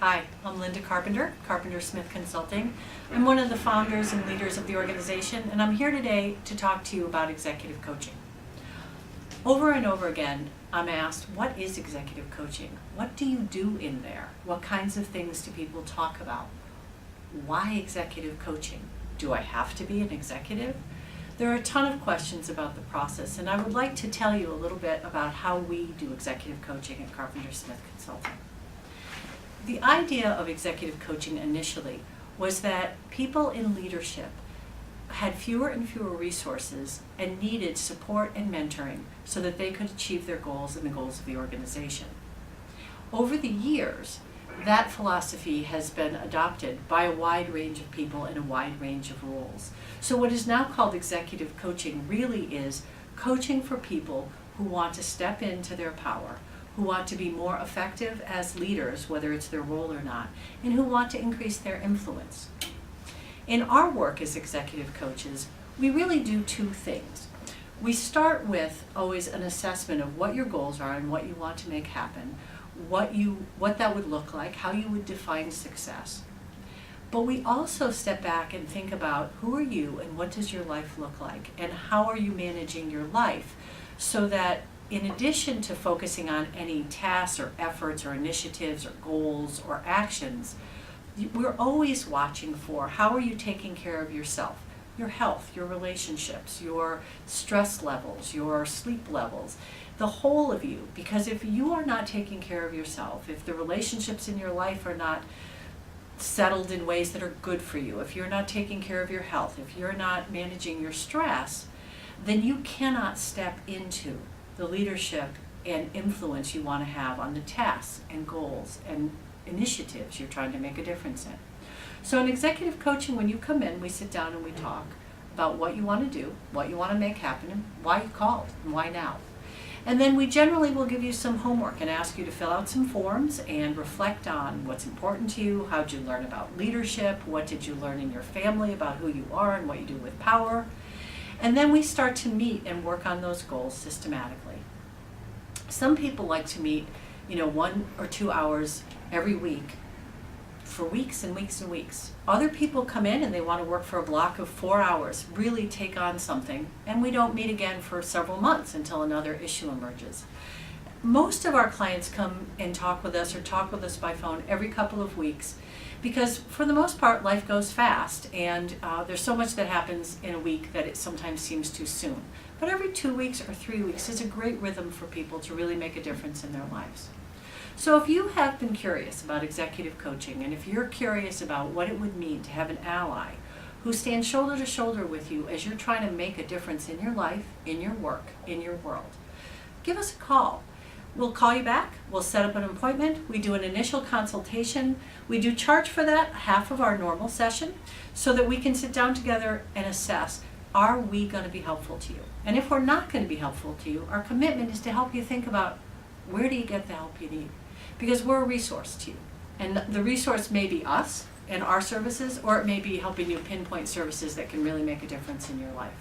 Hi, I'm Linda Carpenter, Carpenter Smith Consulting. I'm one of the founders and leaders of the organization, and I'm here today to talk to you about executive coaching. Over and over again, I'm asked, what is executive coaching? What do you do in there? What kinds of things do people talk about? Why executive coaching? Do I have to be an executive? There are a ton of questions about the process, and I would like to tell you a little bit about how we do executive coaching at Carpenter Smith Consulting. The idea of executive coaching initially was that people in leadership had fewer and fewer resources and needed support and mentoring so that they could achieve their goals and the goals of the organization. Over the years, that philosophy has been adopted by a wide range of people in a wide range of roles. So what is now called executive coaching really is coaching for people who want to step into their power, who want to be more effective as leaders, whether it's their role or not, and who want to increase their influence. In our work as executive coaches, we really do two things. We start with always an assessment of what your goals are and what you want to make happen, what that would look like, how you would define success. But we also step back and think about who are you and what does your life look like, and how are you managing your life so that in addition to focusing on any tasks or efforts or initiatives or goals or actions, we're always watching for how are you taking care of yourself, your health, your relationships, your stress levels, your sleep levels, the whole of you. Because if you are not taking care of yourself, if the relationships in your life are not settled in ways that are good for you, if you're not taking care of your health, if you're not managing your stress, then you cannot step into the leadership and influence you want to have on the tasks and goals and initiatives you're trying to make a difference in. So in executive coaching, when you come in, we sit down and we talk about what you want to do, what you want to make happen, and why you called, and why now. And then we generally will give you some homework and ask you to fill out some forms and reflect on what's important to you, how did you learn about leadership, what did you learn in your family about who you are and what you do with power. And then we start to meet and work on those goals systematically. Some people like to meet, 1 or 2 hours every week for weeks and weeks and weeks. Other people come in and they want to work for a block of 4 hours, really take on something, and we don't meet again for several months until another issue emerges. Most of our clients come and talk with us or talk with us by phone every couple of weeks because for the most part life goes fast and there's so much that happens in a week that it sometimes seems too soon. But every 2 weeks or 3 weeks is a great rhythm for people to really make a difference in their lives. So if you have been curious about executive coaching and if you're curious about what it would mean to have an ally who stands shoulder to shoulder with you as you're trying to make a difference in your life, in your work, in your world, give us a call. We'll call you back, we'll set up an appointment, we do an initial consultation, we do charge for that half of our normal session so that we can sit down together and assess, are we going to be helpful to you? And if we're not going to be helpful to you, our commitment is to help you think about where do you get the help you need? Because we're a resource to you. And the resource may be us and our services, or it may be helping you pinpoint services that can really make a difference in your life.